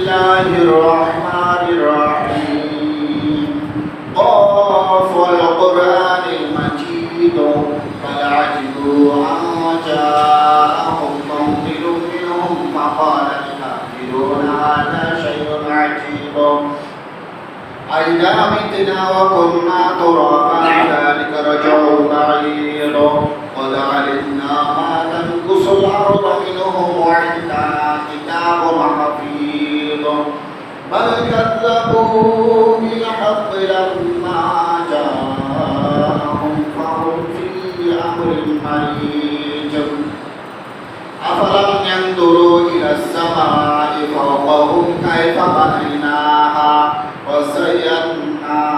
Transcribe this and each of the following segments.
الله الرحمن الرحيم قاف والقرآن المجيد بل عجبوا أن جاءهم منذر منهم فقال الكافرون هذا شيء عجيب أئذا متنا وكنا ترابا ذلك رجع بعيد قد علمنا ما تنقص الأرض منهم وعندنا كتاب حفيظ بل كذبوا بالحق لما جاءهم فهم في أمر مريج أفلم ينظروا إلى السماء فوقهم كيف بنيناها وزيناها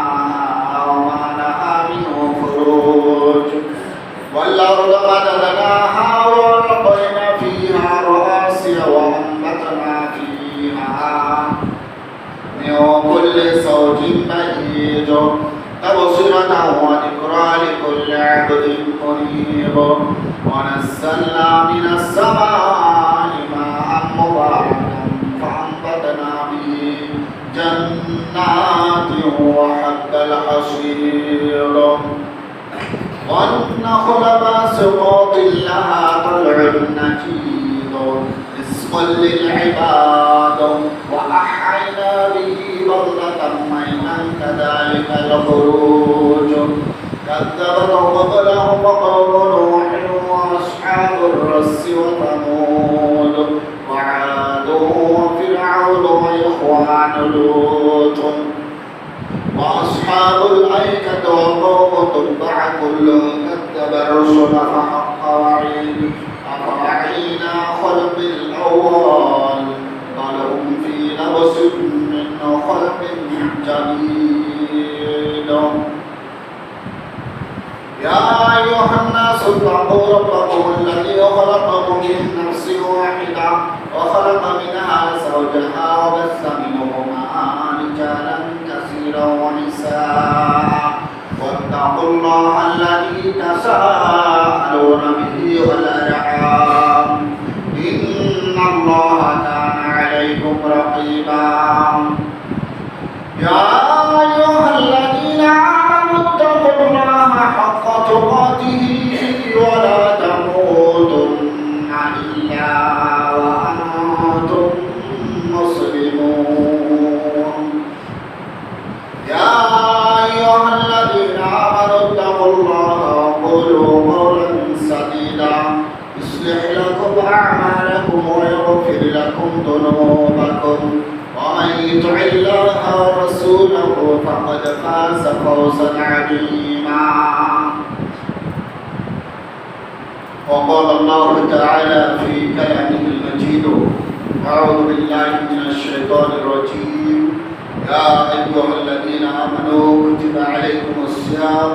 وما لها من فروج والأرض مددناها وألقينا فيها رواسي وأنبتنا فيها من كل زوج بهيج تبصرة وذكرى لكل عبد منيب ونزلنا من السماء ماء مباركا فأنبتنا به جنات وحب الحصير والنخل باسقات لها طلع نضيد رزقا للعباد وأحيينا به بلدة ميتا كذلك الخروج كذبت قبلهم قوم نوح وأصحاب الرس وثمود وعاد وفرعون وإخوان لوط وأصحاب الأيكة وقوم تبع كل كذب الرسل فحق وعيد أفرعينا خلق الأول بل هم في لبس من خلق جديد يا أيها الناس اتقوا ربكم الذي خلقكم من نفس واحدة وخلق منها زوجها وبث منهما رجالا كثيرا ونساء واتقوا الله الذي تساءلون به والأرحام إن الله كان عليكم رقيبا يا أيها الذين آمنوا اتقوا الله حق تقاته ولا تموتن إلا وأنتم مسلمون يا أيها الذين آمنوا اتقوا الله وقولوا قولا سديدا يصلح لكم أعمالكم ويغفر لكم ذنوبكم ومن يطع الله ورسوله فقد فاز فوزا عظيما وقال الله تعالى في كلامه المجيد أعوذ بالله من الشيطان الرجيم يا أيها الذين آمنوا كتب عليكم الصيام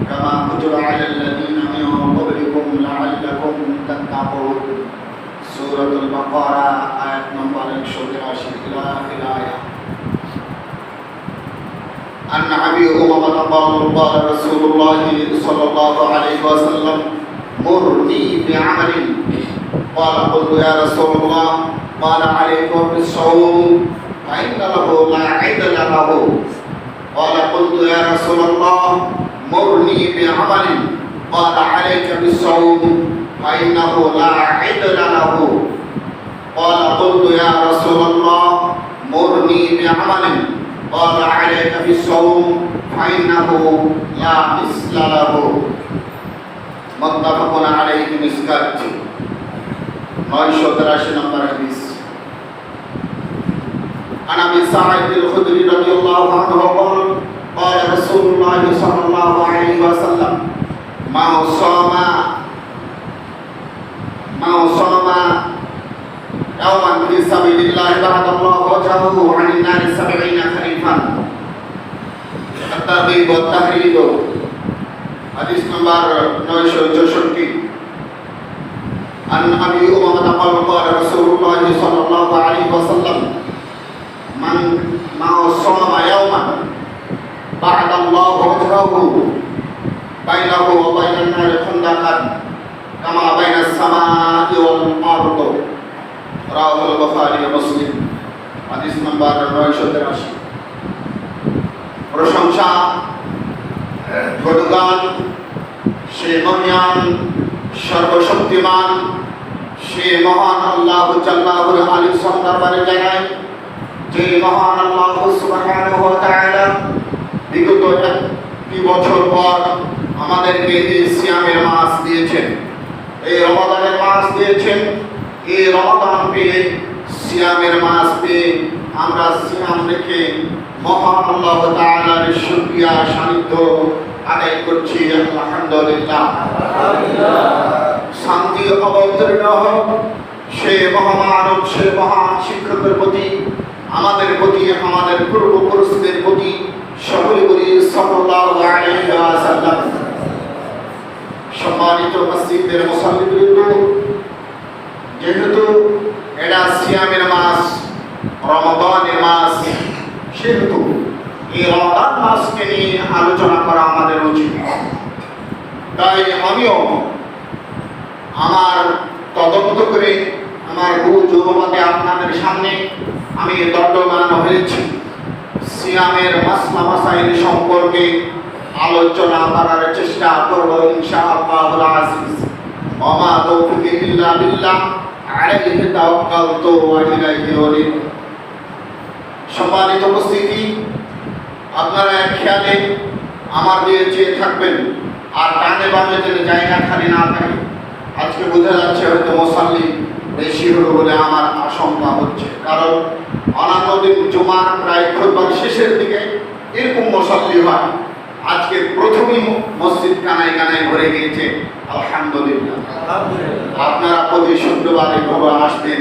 كما كتب على الذين من قبلكم لعلكم تتقون سورة البقرة آية نمبر 183 إلى الآية عن أبي أمامة قال رسول الله صلى الله عليه وسلم مرني بعمل قال قلت يا رسول الله قال عليكم بالصوم فإن له لا عدل له قال قلت يا رسول الله مرني بعمل قال عليك بالصوم فإنه لا عدل له قال قلت يا رسول الله مرني بعمل قال عليك بالصوم فإنه لا مثل له متفق عليه مسكات 983 নম্বর হাদিস عن أبي سعيد الخدري رضي الله عنه قال رسول الله صلى الله عليه وسلم ما صام يوما في سبيل الله بعد الله وجهه عن النار 70 خريفا الترغيب والتحريض حديث نمبر 964 عن أبي أمامة قال رسول الله صلى الله عليه وسلم من صام يوما بعد الله وجهه بينه وبين النار خندقا كما بين السماء والأرض رواه البخاري ومسلم হাদিস নাম্বার 983। প্রশংসা গুণগান সে মহিয়ান সর্বশক্তিমান সে মহান আল্লাহ জাল্লাহুল আলী দরবারে জানাই যে মহান আল্লাহ সুবহানাহু ওয়া তাআলা বিগত একটি বছর পর আমাদেরকে এই সিয়ামের মাস দিয়েছেন, এই রমাদানের মাস দিয়েছেন। এই রমাদান পেয়ে সিয়ামের মাস পেয়ে আমরা সিয়াম রেখে মহান আল্লাহ তাআলার শুকরিয়া সানিধ্য আদায় করছি। আলহামদুলিল্লাহ। শান্তি অবতীর্ণ হোক সে মহামানব, সে মহান শিক্ষকের প্রতি, আমাদের প্রতি, আমাদের পূর্বপুরুষদের প্রতি, সকলে বলি সাল্লাল্লাহু আলাইহি ওয়াসাল্লাম। সম্মানিত মসজিদের মুসল্লিবৃন্দ, যেহেতু এটা সিয়ামের মাস, রমাদানের মাস, সেহেতু এই রমাদান মাসকে নিয়ে আলোচনা করা আমাদের উচিত। তাই আমিও আমার তদন্ত করে আমার বুঝ অনুমতে আপনাদের সামনে আমি দণ্ডমান হয়েছি। সিয়ামের মাসলা মাসাইল সম্পর্কে আলোচনা করার চেষ্টা করব ইনশাআল্লাহুল আজিজ। ওয়া তাওফীকি ইল্লা বিল্লাহ, আলাইহি তাওয়াক্কালতু ওয়া ইলাইহি উনীব। সম্মানিত উপস্থিতি, আপনারা এক খেয়ালে আমার দিয়ে চেয়ে থাকবেন, আর ডানে বামে যেন জায়গা খালি না থাকে। আজকে বোঝা যাচ্ছে হয়তো মুসাল্লি বেশি হলো বলে আমার আশঙ্কা হচ্ছে, কারণ অন্যান্য দিন জুমার প্রায় খুতবার শেষের দিকে এরকম মুসাল্লি হয়। আজকে প্রথমেই মসজিদ কানায় কানায় ভরে গিয়েছে। আলহামদুলিল্লাহ। আপনারা প্রতি শুক্রবারে ঘুরে আসবেন,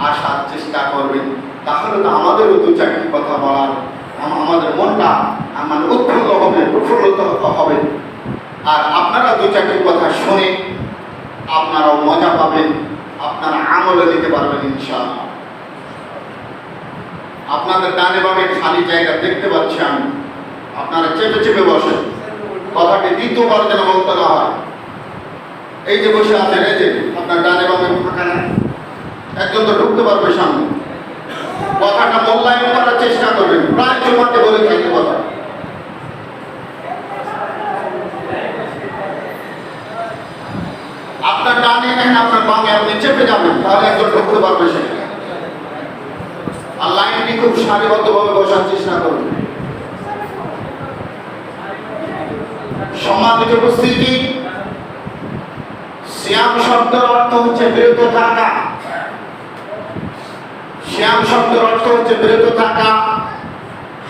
আসার চেষ্টা করবেন, তাহলে তো আমাদেরও দু চারটি কথা বলার, আমাদের মনটা মানে উৎফুল্ল হবে, প্রফুল্লিত হবে। আর আপনারা দু চারটি কথা শুনে আপনারাও মজা পাবেন, আপনারা আমলে নিতে পারবেন ইনশাআল্লাহ। আপনাদের ডানে বামে খালি জায়গা দেখতে পাচ্ছি আমি, আপনারা চেপে চেপে বসেন, কথাটি দ্বিতীয়বার যেন বলতে না হয়। এই যে বসে আছেন, এই যে আপনার ডানে বামে ফাঁকা না, একজন তো ঢুকতে পারবে সামনে। কথাটা মূল্যায়ন করার চেষ্টা করবেন, প্রায় জমাতে বলে থাকতে কথা। আপনার ডানে নেন, আপনার বামে আপনি চেপে যাবেন, তাহলে একজন ঢুকতে পারবে সেখানে। আর লাইনটি খুব সারিবদ্ধভাবে বসার চেষ্টা করবেন। সম্মানিত উপস্থিতি, সিয়াম শব্দের অর্থ হচ্ছে বিরত থাকা। সিয়াম শব্দের অর্থ হচ্ছে বিরত থাকা।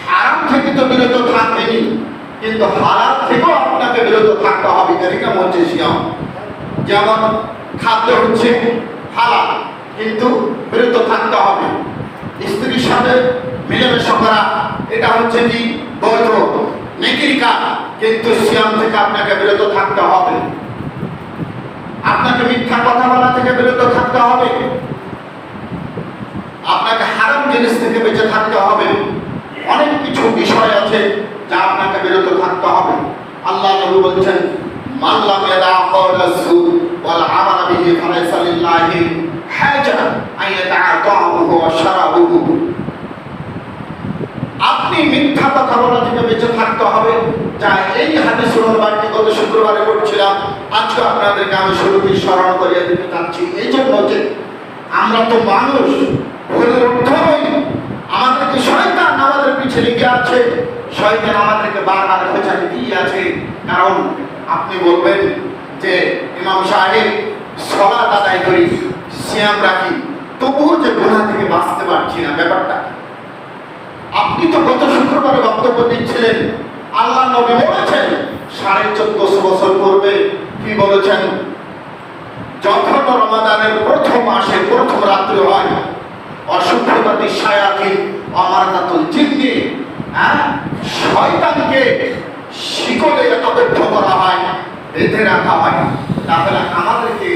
হারাম থেকে তো বিরত থাকবেনই, কিন্তু হালাল থেকেও আপনাকে বিরত থাকতে হবে। এরকম হচ্ছে সিয়াম। যেমন খাদ্য হচ্ছে হালাল, কিন্তু বিরত থাকতে হবে। স্ত্রীর সাথে মিলেমিশে করা, এটা হচ্ছে কি বৈধ নেকির কাজ, কিন্তু সিয়াম থেকে আপনাকে বিরত থাকতে হবে। আপনাকে মিথ্যা কথা বলা থেকে বিরত থাকতে হবে, আপনাকে হারাম জিনিস থেকে বেঁচে থাকতে হবে। অনেক কিছু বিষয় আছে যা আপনাকে বিরত থাকতে হবে। আল্লাহ নবী বলছেন, মান লাম ইয়াদা কাওলা যুর ওয়াল আমালা বিহি ফালাইসা লিল্লাহি হাজা আন ইয়াতাআতাহু ওয়া শারাবুহু। আপনি মিথ্যা কথা বলা থেকে বেঁচে থাকতে হবে। যা এই হাদিসের বাণী গত শুক্রবারে পড়ছিলাম, আজকে আপনাদেরকে আমি শুরুতেই স্মরণ করিয়ে দিতে চাচ্ছি। এই জন্য যে আমরা তো মানুষ, ভুলের ঊর্ধ্বে নই। আমাদেরকে শয়তান আমাদের পিছে লেগে আছে, শয়তান আমাদেরকে বারবার খোঁচাতে দিয়ে আছে। কারণ আপনি বলবেন যে ইমাম সাহেব সালাত আদায় করি, সিয়াম রাখি, তবুও যে গুনাহ থেকে বাঁচতে পারছি না, ব্যাপারটা। আপনি তো গত শুক্রবারে বক্তব্য দিচ্ছিলেন, আল্লাহ নবী বলেছেন 1450 বছর পূর্বে কি বলেছেন? যখন রমাদানের প্রথম মাসে প্রথম রাত্রি হয়, অশুভতাতি শায়াতিন আমানাতুল জিন্নি, শয়তানকে শিকলে আবদ্ধ করা হয়, বেঁধে রাখা হয়। তাহলে আমাদেরকে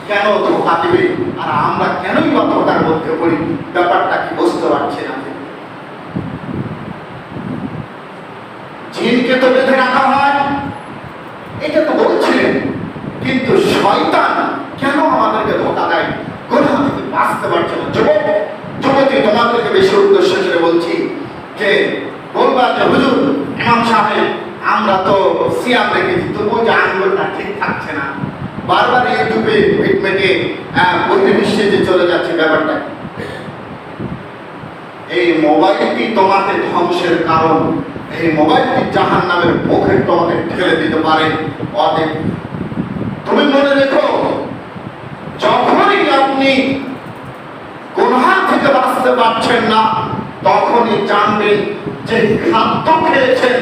কেন ধোঁকা দিবে, আর আমরা কেনই বা ধোঁকার মধ্যে পড়ি? ব্যাপারটা কি বুঝতে পারছি না। জিনকে তো বেঁধে রাখা হয়, এটা তো বলছিলেন, কিন্তু শয়তান কেন আমাদেরকে ধোঁকা দেয়? গুনাহ থেকে বাঁচতে পারছে না। যুবক যুবতী, তোমাদেরকে বেশি উদ্দেশ্য যে বলবা যে হুজুর ইমাম সাহেব আমরা তো সিয়াম রেখেছি তবুও যে আঙ্গুলটা ঠিক থাকছে না, বারবার ইউটিউবে ভিটমেটে বহির্বিশ্বে যে চলে যাচ্ছে ব্যাপারটা। এই মোবাইলটি তোমাকে ধ্বংসের কারণ, এই মোবাইলটি জাহান্নামের মুখে তোমাকে ঠেলে দিতে পারে। অতএব তুমি মনে রেখো, যখনই আপনি গুনাহ থেকে বাঁচতে পারছেন না তখনই জানবেন যে খাদ্য খেয়েছেন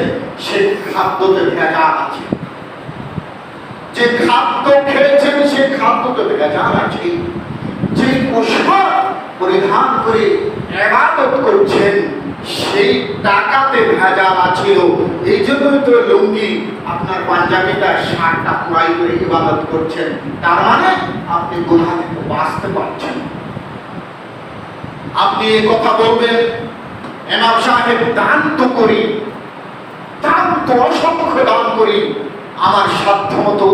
সেই খাদ্যতে ভেজাল আছে, যে খাদ্য খেয়েছেন সেই খাদ্যতে ভেজাল আছে, যে পোশাক পরিধান করে ইবাদত করছেন সেই টাকাতে ভেজাল আছে। এই জন্যই তো লুঙ্গি আপনার পাঞ্জাবিটা শার্টটা পুরাই করে ইবাদত করছেন, তার মানে আপনি গুনাহ থেকে বাঁচতে পারছেন। আপনি এই কথা বলবেন ইমাম সাহেব দান তো করি, দান তো অসংখ্য দান করি, আমার সাধ্য মতো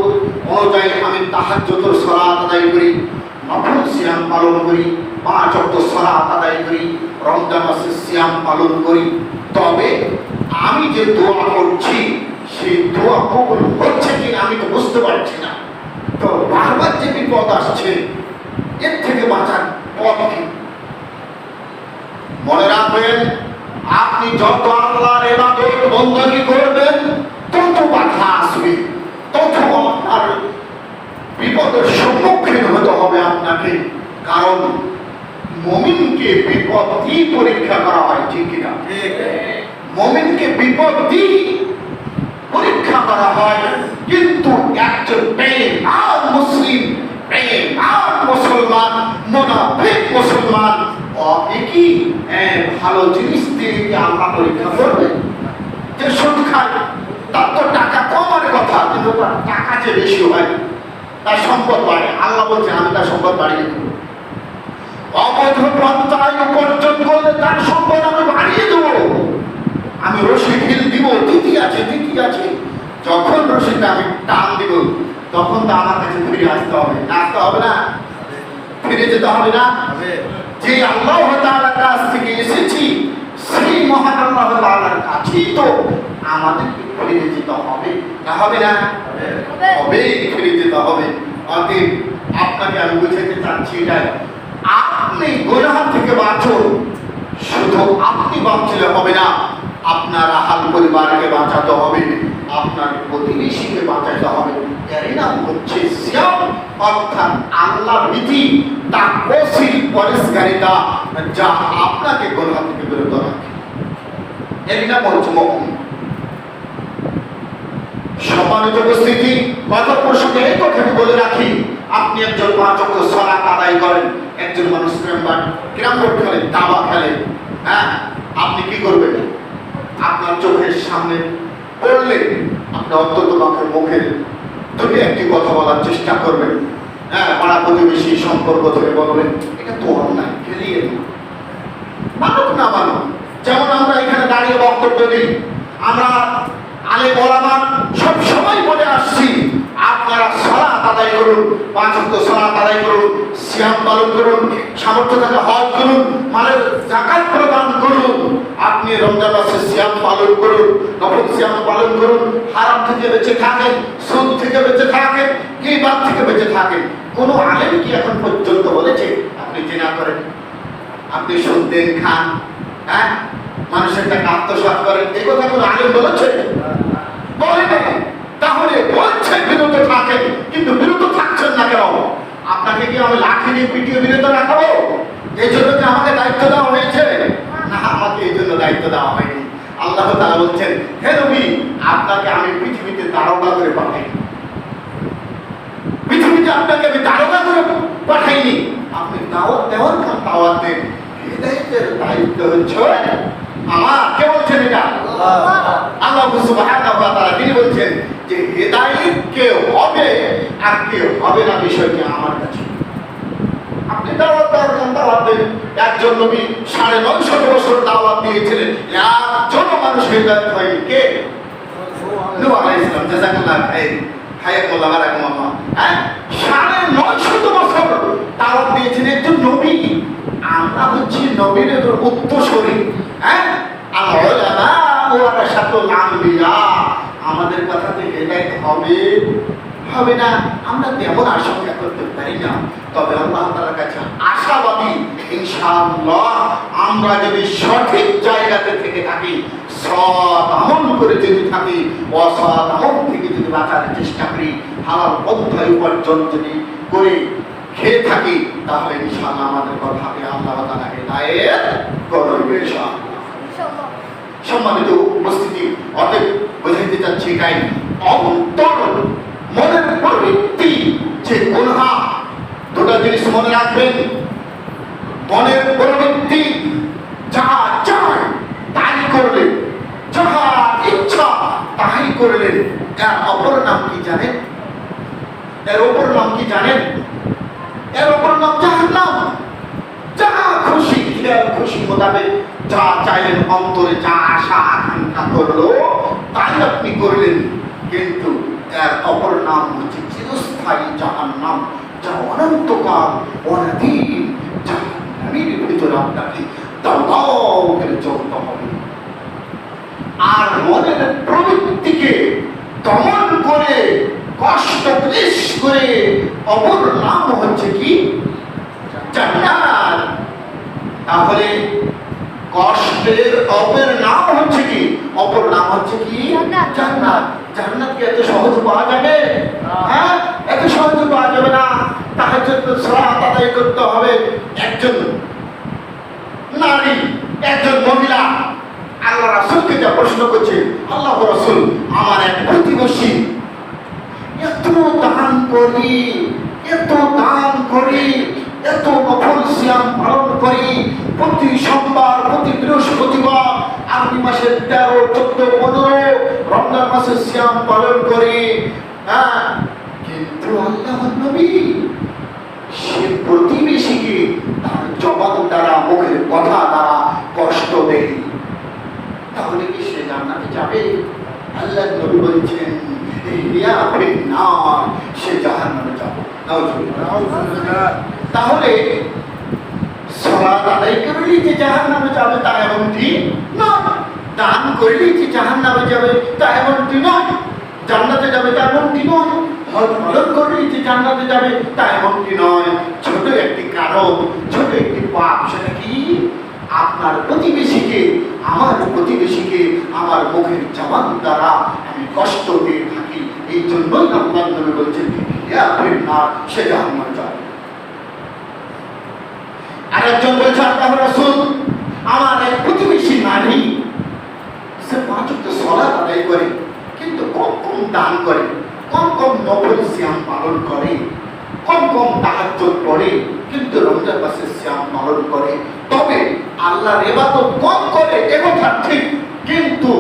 অনুযায়ী আমি তাহাজ্জুদের সালাত আদায় করি, নফল সিয়াম পালন করি, 5 ওয়াক্ত সালাত আদায় করি, রমজান মাসে সিয়াম পালন করি, তবে আমি যে দোয়া করছি সেই দোয়া কবুল হচ্ছে কিনা আমি তো বুঝতে পারছি না। তো বারবার যে বিপদ আসছে এর থেকে বাঁচার পথ কি? মনে রাখবেন, আপনি যত আল্লাহর ইবাদত বندگی করবেন তত বাধা আসবে, তত আপনার বিপদের সম্মুখীন হতে হবে আপনাকে। কারণ মুমিনকে বিপদ দিয়ে পরীক্ষা করা হয়, ঠিক কিনা? মুমিনকে বিপদ দিয়ে পরীক্ষা করা হয়, কিন্তু একজন বেঈমান মুসলিম, বেঈমান মুসলমান, মুনাফিক মুসলমান কি ভালো জিনিস দিয়ে আল্লাহ পরীক্ষা করবে? যে সুদ খায় তার তো টাকা কমার কথা, কিন্তু তার টাকা যে বেশি হয় তার সম্পদ বাড়ে। আল্লাহ বলছে আমি তার সম্পদ বাড়িয়ে দেবো। অবৈধ পন্থায় উপার্জন করলে তার সম্পদ আমি বাড়িয়ে দেবো, আমি রশি ঢিল দিব, তিথি আছে তিথি আছে। যখন রশিটা আমি টান দিব তখন তো আমার কাছে ফিরে আসতে হবে, আসতে হবে না? ফিরে যেতে হবে না? যে আল্লাহ তাআলার কাছ থেকে এসেছি সেই মহান আল্লাহ তাআলার কাছেই তো আমাদেরকে ফিরে যেতে হবে, না হবে না? হবে, ফিরে যেতে হবে। অতএব আপনাকে আমি বুঝাতে চাচ্ছি এটাই, আপনি গুনাহ থেকে বাঁচুন। শুধু আপনি বাঁচলে হবে না, আপনার আহাল পরিবারকে বাঁচাতে হবে, আপনার প্রতিবেশীকে বাঁচাতে হবে। এরই নাম হচ্ছে সিয়াম, অর্থাৎ আল্লাহর বিধি, তাকওয়াশীল পরেশকারিতা, যা আপনাকে গুনাহ থেকে বিরত রাখে। এরই নাম হচ্ছে মুমিন। সম্মানিত উপস্থিতি, কথা প্রসঙ্গে এই কথাটি বলে রাখি, আপনি একজন 5 ওয়াক্ত সালাত আদায় করেন, একজন মানুষ ক্যারাম বোর্ড খেলে, দাবা খেলে, হ্যাঁ, আপনি কি করবেন? আপনার চোখের সামনে পড়লে আপনি অন্তত পক্ষে মুখের দুটি একটি কথা বলার চেষ্টা করবেন, হ্যাঁ, পাড়া প্রতিবেশী সম্পর্ক ধরে বলবেন এটা তো অন্যায়, খেলিয়ে মানুক না মানুক। যেমন আমরা এখানে দাঁড়িয়ে বক্তব্য দিই, আমরা আলেম ওলামা সব সময় বলে আসছি আপনারা সালাত আদায় করুন, 5 ওয়াক্ত সালাত আদায় করুন, সিয়াম পালন করুন, সামর্থ্য থাকলে হজ করুন, মালের যাকাত প্রদান করুন, আপনি রমজান মাসে সিয়াম পালন করুন, নফল সিয়াম পালন করুন, হারাম থেকে বেঁচে থাকেন, সুদ থেকে বেঁচে থাকেন, গীবত থেকে বেঁচে থাকেন। কোন আলেম কি এখন পর্যন্ত বলেছে আপনি জিনা করেন, আপনি সুদ দেন, খান, হ্যাঁ, মানুষের টাকা আত্মসাৎ করেন? এই কথা কোন আলেম বলেছে? বলে না। তাহলে বলছে বিরত থাকেন, কিন্তু বিরত থাকছেন না কেন? আপনাকে কি আমি লাঠি দিয়ে পিটিয়ে বিরত রাখাবো? এই জন্য কি আমাকে দায়িত্ব দেওয়া হয়েছে? না, আমাকে এই জন্য দায়িত্ব দেওয়া হয়নি। আল্লাহ তাআলা বলছেন, হে নবী, আপনাকে আমি পৃথিবীতে দারোগা করে পাঠাই, পৃথিবীতে আপনাকে আমি দারোগা করে পাঠাইনি। আপনি দাওয়াত দেওয়ার কাম দাওয়াত দেন, হিদায়াতের দায়িত্ব হচ্ছে আমার। কে বলছেন এটা? আল্লাহ সুবহানাহু ওয়া তাআলা। তিনি বলছেন যে হিদায়াত কে হবে আর কে হবে না বিষয়টি আমার কাছে। আপনি দাওয়াত দেওয়ার কাম দাওয়াত দেন। একজন নবী 950 বছর দাওয়াত দিয়েছিলেন, একজন মানুষ হিদায়াত হয়নি। কে? নূহ আলাইহিস সালাম। জাযাকাল্লাহ খাইর, হায়াতুল্লাহ বারাকাতুল্লাহ। হ্যাঁ, 950 বছর দাওয়াত দিয়েছেন একজন নবী। আমরা হচ্ছি নবীর উত্তরসূরি। হ্যাঁ, আর আম্বিয়া, আমাদের কথাতে হেদায়েত হবে না, আমরা তেমন আশঙ্কা করতে পারি না। তবে আল্লাহ তাআলার কাছে আশাবাদী, ইনশাআল্লাহ আমরা যদি সঠিক জায়গাতে থেকে থাকি, সৎ আমল করে যদি থাকি, অসৎ আমল থেকে যদি বাঁচার চেষ্টা করি, হালাল পন্থায় উপার্জন যদি করে খেয়ে থাকি, তাহলে ইনশাআল্লাহ আমাদের কথাকে আল্লাহ তাআলা হেদায়েত করবে ইনশাআল্লাহ। সম্মানিত উপস্থিতি, অতএব বোঝাইতে চাচ্ছি এটাই, অন্তর মনের প্রবৃত্তি যে গুনাহ, দুটো জিনিস মনে রাখবেন। মনের প্রবৃত্তি যা চায় তাই করলেন, যাহা ইচ্ছা তাই করলেন, এর অপর নাম কি জানেন? এর অপর নাম কি জানেন? এর অপর নাম জাহান্নাম। যাহা খুশি খেয়াল খুশি মোতাবেক যা চাইলেন, অন্তরে যা আশা আকাঙ্ক্ষা করলো তাই আপনি করলেন, কিন্তু এর অপর নাম হচ্ছে চিরস্থায়ী জাহান্নাম, যা অনন্তকাল অনাদিন জাহান্নামের ভিতরে আপনাকে দাও করে চলতে হবে। আর মনের প্রবৃত্তিকে দমন করে কষ্ট ক্লেশ করে অপর নাম হচ্ছে কি? জান্নাত। তাহলে কষ্টের অপর নাম হচ্ছে কি? অপর নাম হচ্ছে কি? জান্নাত। জান্নাত কি এত সহজে পাওয়া যাবে? হ্যাঁ, এত সহজে পাওয়া যাবে না। তাহাজ্জুদ সালাত আদায় করতে হবে। একজন নারী, একজন মহিলা আল্লাহ রাসূলকে যা প্রশ্ন করছে, আল্লাহ রাসূল, আমার এক প্রতিবেশী এত দান করি, এত দান করি, এত নফল সিয়াম পালন করি, প্রতি সোমবার, প্রতি বৃহস্পতিবার, আরবি মাসের 13, 14, 15 রমজান মাসের সিয়াম পালন করি, হ্যাঁ, কিন্তু আল্লাহর নবী সে প্রতিবেশীকে তার জবান দ্বারা, মুখের কথা দ্বারা কষ্ট দেয়, তাহলে কি সে জান্নাতে যাবে? আল্লাহর নবী বলেছেন সে জাহান্নামে যাবে। তাহলে সালাত আদায় করলেই যে জাহান্নামে যাবে তা এমনটি নয়, দান করলেই যে জাহান্নামে যাবে তা এমনটি নয়, জান্নাতে যাবে তা এমনটি নয়, হজ পালন করলেই যে জান্নাতে যাবে তা এমনটি নয়। ছোট একটি কারণ, ছোট একটি পাপ, সেটা কি? আপনার প্রতিবেশীকে, আমার প্রতিবেশীকে আমার মুখের জবান দ্বারা আমি কষ্ট দিয়ে থাকি, এই জন্যই আল্লাহর নবী বলেছেন সে জাহান্নামে যাবে। আরেকজন বলছে, আল্লাহর রাসূল, আমার এক প্রতিবেশী নারী, সে 5 ওয়াক্ত সালাত আদায় করে, কিন্তু কম কম দান করে, কম কম নফল সিয়াম পালন করে, কম কম তাহাজ্জুদ পড়ে, কিন্তু রমজান মাসে সিয়াম পালন করে, তবে আল্লাহর ইবাদত কম করে, একথা ঠিক, কিন্তু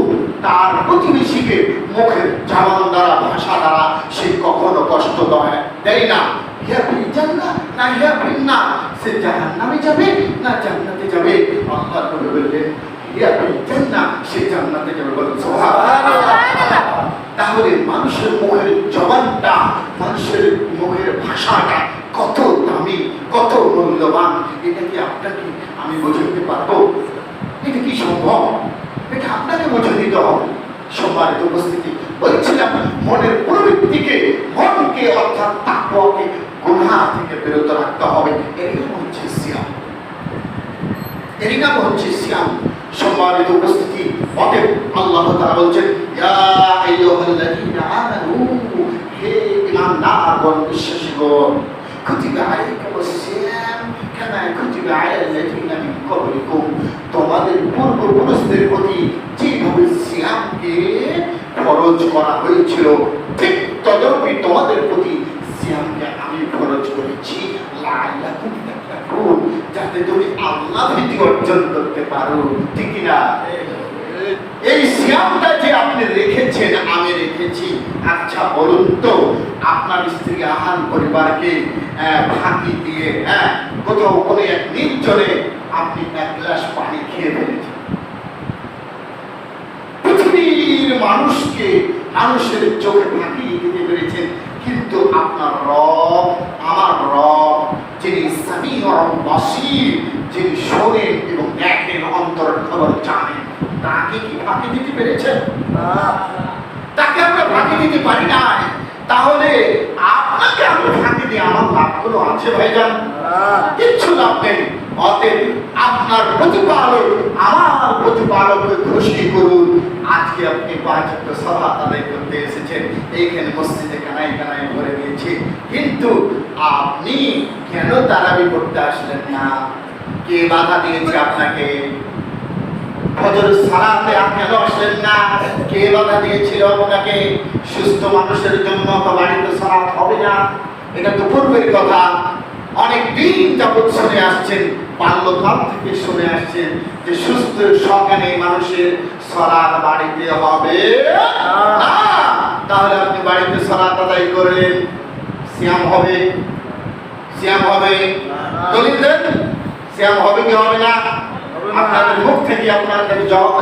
তার প্রতিবেশীকে মুখের জবান দ্বারা, ভাষা দ্বারা সে কখনো কষ্ট দেয় না। সে জাহান্নামে যাবে না জান্নাতে যাবে? আল্লাহর নবী বললেন সে জান্নাতে যাবে। বলুন সুবহানাল্লাহ। তাহলে মানুষের মুখের জবানটা, মানুষের মুখের ভাষাটা কত দামি, কত মূল্যবান, এটা কি আপনাকে আমি বোঝাতে পারবো? এটা কি সম্ভব? এটা আপনাকে বুঝে দিতে হবে। সম্মানিত উপস্থিতি, বলছিলাম মনের প্রবৃত্তিকে, মনকে অর্থাৎ তাকওয়াকে গুনাহ থেকে বিরত রাখতে হবে। এরই নাম হচ্ছে সিয়াম, এরই নাম হচ্ছে সিয়াম। সম্মানিত উপস্থিতি, অতএব আল্লাহ তাআলা বলছেন, ইয়া আইয়ুহাল্লাযীনা আমানু, হে ঈমানদারগণ, বিশ্বাসীগণ, কুতিবা আলাইকুমুস সিয়াম কামা কুতিবা আলাল্লাযীনা মিন ক্বাবলিকুম, তোমাদের পূর্বপুরুষদের প্রতি যেভাবে সিয়ামকে ফরজ করা হয়েছিল, ঠিক তদরূপই তোমাদের প্রতি সিয়ামকে আমি ফরজ করেছি, লাআল্লাকুম তাত্তাকুন, যাতে তুমি আল্লাহ ভীতি অর্জন করতে পারো। ঠিক না? এই সিয়ামটা যে আপনি রেখেছেন, আমি রেখেছি, আচ্ছা বলুন তো, আপনার স্ত্রী আহার পরিবারকে ফাঁকি দিয়ে কোথাও কোনো এক নির্জনে আপনি 1 গ্লাস পানি খেয়ে ফেলেছেন, পৃথিবীর মানুষকে, মানুষের চোখে ফাঁকি দিতে পেরেছেন, কিন্তু আপনার রব, আমার রব, যিনি সামিউল বাসীর, যিনি শোনেন এবং দেখেন, অন্তরের খবর জানেন, তাকে কি ফাঁকি দিতে পেরেছেন? তাকে আমরা ফাঁকি দিতে পারি না, তাহলে আপনাকে আমি ফাঁকি দিয়ে আমার লাভ কোনো আছে ভাইজান? কিচ্ছু লাভ নেই। অতএব আপনার প্রতিপালক, আমার প্রতিপালককে খুশি করুন। আজকে আপনি 5 ওয়াক্ত সালাত আদায় করতে এসেছেন, এইখানে মসজিদে কানায় কানায় ভরে গিয়েছে, কিন্তু আপনি কেন তারাবি করতে আসলেন না? কে বাধা দিয়েছে আপনাকে? ফজরের সালাতে কেন আসলেন না? কে বাধা দিয়েছিল আপনাকে? সুস্থ মানুষের জন্য তো বাড়িতে সালাত হবে না, এটা তো পূর্বের কথা। অনেক দিন যাবৎ শুনে আসছেন, বাল্যকাল থেকে শুনে আসছেন যে সুস্থ সকালে মানুষের সালাত বাড়িতে হবে না। তাহলে আপনি বাড়িতে সালাত আদায় করলেন, সিয়াম হবে? সিয়াম হবে? দলিল দেন, সিয়াম হবে কি হবে না? আপনাদের মুখ থেকে আপনাদের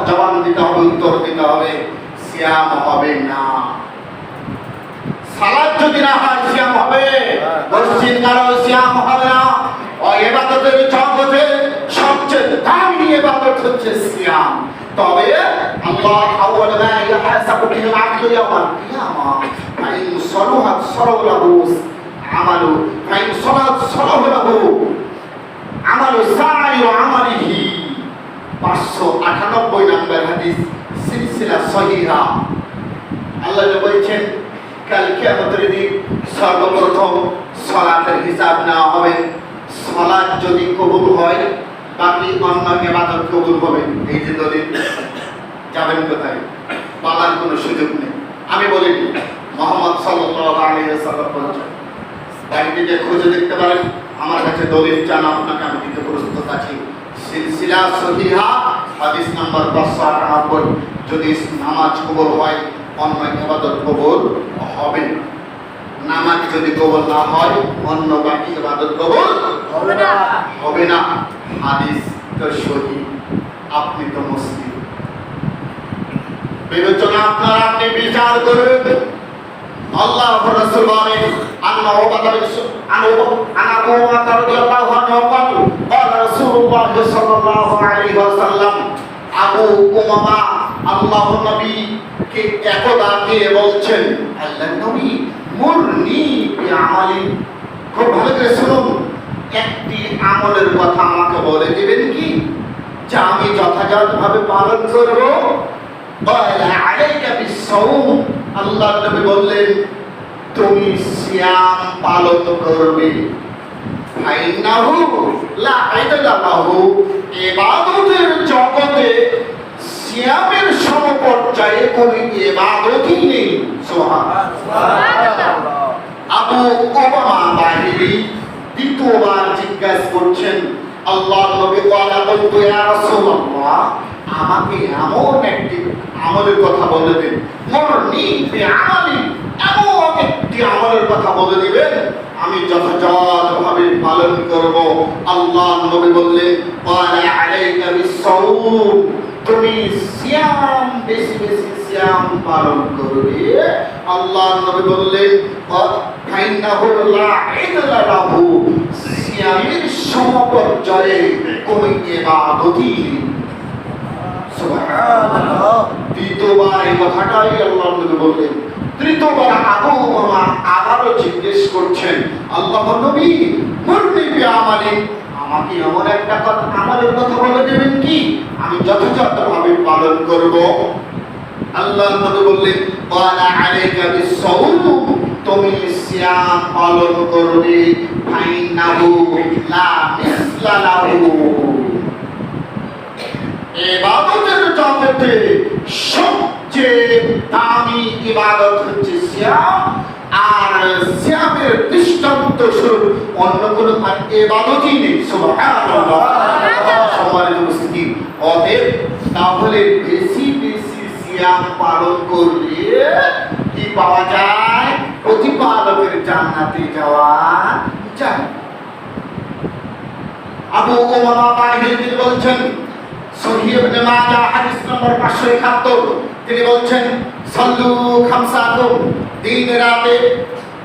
জবাব দিতে হবে, উত্তর দিতে হবে, সিয়াম হবে না। সালাত যদি না হয় সিয়াম হবে? মসজিদ কারো সিয়াম হবে না। ওই ইবাদতের জগতে সবচেয়ে দামি ইবাদত হচ্ছে সিয়াম। তবে আল্লাহ আউয়াল মা ইয়াহসাবু বিল আবদু ইয়াওমাল কিয়ামা ফাইন সালাহাত সালাহু আমালু ফাইন সালাত সালাহু আমালু সাইয়ু আমালিহি। 598 নম্বর হাদিস, সিলসিলা সহিহা। আল্লাহ বলেছেন কাল কিয়ামতের দিন সর্বপ্রথম সালাতের হিসাব নেওয়া হবে। সালাত যদি কবুল হয়, বাকি অন্য ইবাদত কবুল হবে। এই যে দলিল, যাবেন কোথায়? পালার কোনো সুযোগ নেই। আমি বলিনি, মুহাম্মদ সাল্লাল্লাহু আলাইহি ওয়াসাল্লাম বলেছেন, বাড়িতে যে খুঁজে দেখতে পারেন, আমার কাছে দলিল চান, আপনাকে আমি দিতে প্রস্তুত আছি। সিলসিলা সহিহা হাদিস নাম্বার 598। যদি নামাজ কবুল হয়, অন্য ইবাদত কবুল হবে না। নামাজ যদি কবুল না হয়, অন্য বাকি ইবাদত কবুল হবে না, হবে না। হাদিস তো সহিহ, আপনি তো মুসলিম। বিবেচনা আপনার, আপনি বিচার করুন। আল্লাহ রাসূল বলেন আন্নাহু আনাবু রাদিয়াল্লাহু আনহু ক্বালা রাসূলুল্লাহ সাল্লাল্লাহু আলাইহি ওয়াসাল্লাম, আবু উমামা আল্লাহর নবী কে একদা দিয়ে বলছেন, আল্লাহর নবী মুরনি বিআমালি, খুব ভালো করে শুনুন, একটি আমলের কথা আমাকে বলে দিবেন কি, যা আমি যথাযথভাবে পালন করব? ক্বালা আলাইকা বিস-সাওম, আল্লাহর নবী বললেন তুমি সিয়াম পালন করবে। ফাইন্নাহু লা ইলাহা লাহু, ইবাদতের জগতে সিয়ামের সমপর্যায়ে কোনো ইবাদতই নেই। সুবহানাল্লাহ। আবু উমামা বাহিরি দ্বিতীয়বার জিজ্ঞাসা করছেন, আল্লাহর নবী ক্বালা বলতো, ইয়া রাসূলুল্লাহ, আমাকে এমন একটি আমলের কথা বলে দিন, মুরনি বিআমালি, এমন একটি আমলের কথা বলে দিবেন আমি যথাযথভাবে পালন করব। আল্লাহর নবী বললেন, ক্বালা আলাইকা বিস-সাওম, তুমি সিয়াম বেশি বেশি সিয়াম পালন করবে। আল্লাহর নবী বললেন, ফাইন্নাহু লা ইলাহা লাহু, সিয়ামের সমপর্যায়ে কোনো ইবাদতই নেই। সুবহানাল্লাহ। দ্বিতীয়বার এই কথাটাই আল্লাহর নবী বললেন। তৃতীয়বার আবু উমামা আবারও জিজ্ঞেস করছেন, আল্লাহর নবী মুরনি বিআমালি, আমাকে এমন একটা কথা আমলের কথা বলে দেবেন কি আমি যথাযথভাবে পালন করব? আল্লাহর নবী বললেন, ক্বালা আলাইকা বিস-সাওম, তুমি সিয়াম পালন করবে। ফাইন্নাহু লা মিসলা লাহু, ইবাদতের জগতে সবচেয়ে দামি ইবাদত হচ্ছে সিয়াম, আর সিয়ামের দৃষ্টান্ত স্বরূপ অন্য কোনো ইবাদতই নেই। সুবহানাল্লাহ। সম্মানিত উপস্থিতি, অতএব তাহলে বেশি বেশি সিয়াম পালন করলে কি পাওয়া যায়? প্রতিপালকের জান্নাতে যাওয়া যায়। আবু উমামা বাহিরি বলছেন, সহিহ ইবনে মাজাহ হাদিস নম্বর 571, তিনি বলছেন, সাল্লু খামসাকুম, দিন রাতে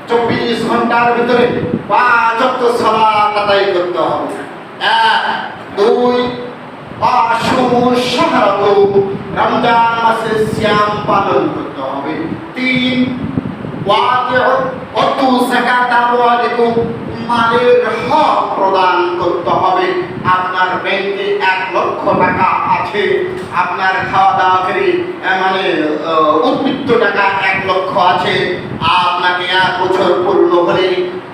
24 ঘন্টার ভিতরে 5 ওয়াক্ত সালাত আদায় করতে হবে। 1 2 আশুমু শাহরাকুম, রমজান মাসে সিয়াম পালন করতে হবে। 3 ওয়াতু যাকাত আমওয়ালিকুম, মালের হক প্রদান করতে হবে। আপনার ব্যাংকে 1 লক্ষ টাকা আছে, আপনার খাওয়া দাওয়া করে মানে উদ্বৃত্ত টাকা 1 লক্ষ আছে, আপনাকে 1 বছর পূর্ণ হলে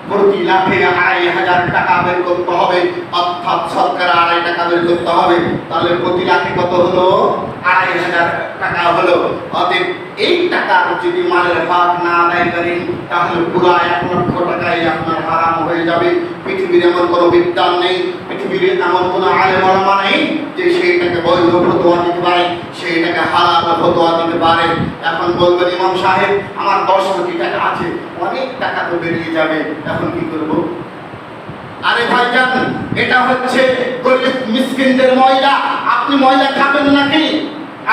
প্রতি লাখে 2,500 টাকা বের করতে হবে, অর্থাৎ সরকার 2.5 টাকা বের করতে হবে। তাহলে প্রতি লাখে কত হলো? 2,500 টাকা হলো। অতএব এই টাকা যদি মালের হক না আদায় করেন তাহলে পুরো 1 লক্ষ টাকাই আপনার হারাম হয়ে যাবে। পৃথিবীর এমন কোনো বিদ্যান নেই, পৃথিবীর এমন কোনো আলেম ওলামা নেই যে সেইটাকে বৈধ ফতোয়া দিতে পারে, সেইটাকে হালাল ফতোয়া দিতে পারে। এখন বলবেন ইমাম সাহেব আমার 10 কোটি টাকা আছে, অনেক টাকা তো বেরিয়ে যাবে, এখন কি করব? আরে ভাইজান, এটা হচ্ছে গরিব মিসকিনদের ময়লা। আপনি ময়লা খাবেন নাকি?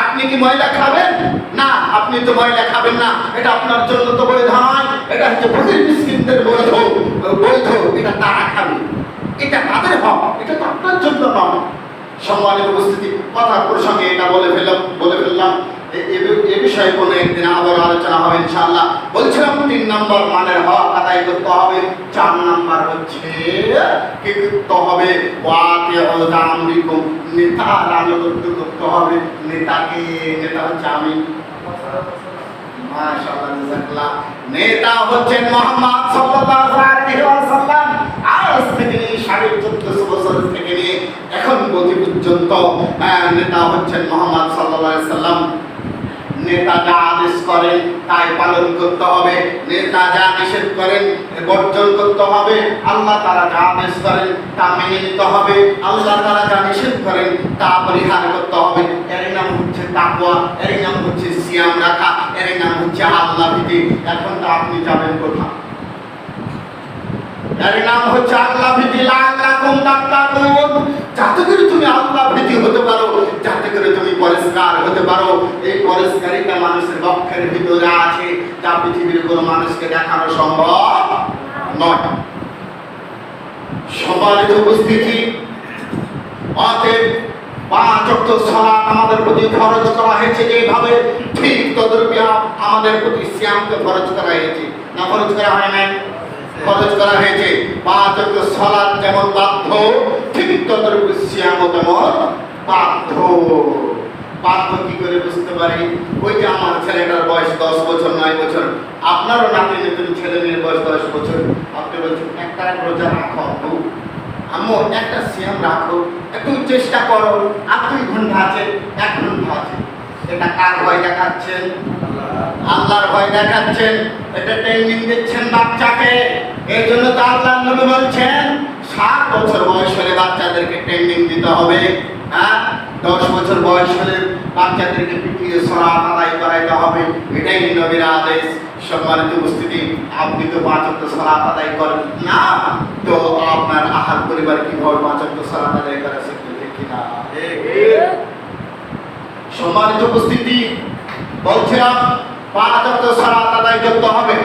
আপনি কি ময়লা খাবেন? না, আপনি তো ময়লা খাবেন না, এটা আপনার জন্য তো বৈধ নয়। এটা হচ্ছে গরিব মিসকিনদের বৈধ, এটা তারা খাবে, এটা তাদের হক, এটা তো আপনার জন্য নয়। সম্মানিত উপস্থিতি, কথার প্রসঙ্গে এটা বলে ফেললাম। এ বিষয়ে কোনো একদিন আবার আলোচনা হবে ইনশাআল্লাহ। বলছিলাম 3 নম্বর মানের হক আদায় করতে হবে। 4 নম্বর হচ্ছে কি করতে হবে? ওয়াতিউল আমরিকুম, নেতার আনুগত্য করতে হবে। নেতা হচ্ছে আমি, মাশাআল্লাহ, জাযাকাল্লাহ। নেতা হচ্ছেন মুহাম্মদ সাল্লাল্লাহু আলাইহি ওয়াসাল্লাম। আজ থেকে 1450 বছর থেকে নিয়ে এখন পর্যন্ত নেতা হচ্ছেন মুহাম্মদ সাল্লাল্লাহু আলাইহি ওয়াসাল্লাম। নেতা যা আদেশ করেন তাই পালন করতে হবে, নেতা যা নিষেধ করেন বর্জন করতে হবে। আল্লাহ তাআলা যা আদেশ করেন তা মেনে নিতে হবে, আল্লাহ তাআলা যা নিষেধ করেন তা পরিহার করতে হবে। এর নাম হচ্ছে তাকওয়া, এর নাম হচ্ছে সিয়াম রাখা, এর নাম হচ্ছে আল্লাহ ভীতি। এখন তো আপনি যাবেন কোথায়? এর নাম হচ্ছে আল্লাহ ভীতি। লাআল্লাকুম তাত্তাকুন, যাতে করে তুমি আল্লাহ ভীতি হতে পারো, যাতে করে তুমি পরিষ্কার হতে পারো। এই পরিষ্কারিতা মানুষের বক্ষের ভিতরে আছে, যা পৃথিবীর কোনো মানুষকে দেখানো সম্ভব নয়। সম্মানিত উপস্থিতি, অতএব 5 ওয়াক্ত সালাত আমাদের প্রতি ফরজ করা হয়েছে যেভাবে, ঠিক তদ্রূপ আমাদের প্রতি সিয়ামকে ফরজ করা হয়েছে। না ফরজ করা হয় নাই? ফরজ করা হয়েছে। 5 ওয়াক্ত সালাত যেমন বাধ্য, ঠিক তদ্রূপ সিয়ামও তেমন বাধ্য। বাধ্য কি করে বুঝতে পারি? ওই যে আমার ছেলেটার বয়স 10 বছর 9 বছর, আপনারও নাতি নতুন ছেলে মেয়ের বয়স 10 বছর, আপনি বলছেন একটা রোজা রাখো আম্মু, একটা সিয়াম রাখো, একটু চেষ্টা করো, আর 2 ঘন্টা আছে, 1 ঘন্টা আছে। এটা কার ভয় দেখাচ্ছেন? আল্লাহর ভয় দেখাচ্ছেন। এটা ট্রেনিং দিচ্ছেন বাচ্চাকে। এই জন্য তো আল্লাহর নবী বলছেন 7 বছর বয়স হলে বাচ্চাদেরকে ট্রেনিং দিতে হবে। 10 বছর বয়স হলে বাচ্চাদেরকে পিটিয়ে সালাত আদায় করাইতে হবে। এটাই নবীর আদেশ। সম্মানিত উপস্থিতি, আপনি তো 5 ওয়াক্ত সালাত আদায় করেন না, তো আপনার আহার পরিবার কিভাবে 5 ওয়াক্ত সালাত আদায় করে শিখবে? ঠিক কিনা? সম্মানিত উপস্থিতি, বলছিলাম 5 ওয়াক্ত সালাত আদায় করতে হবে।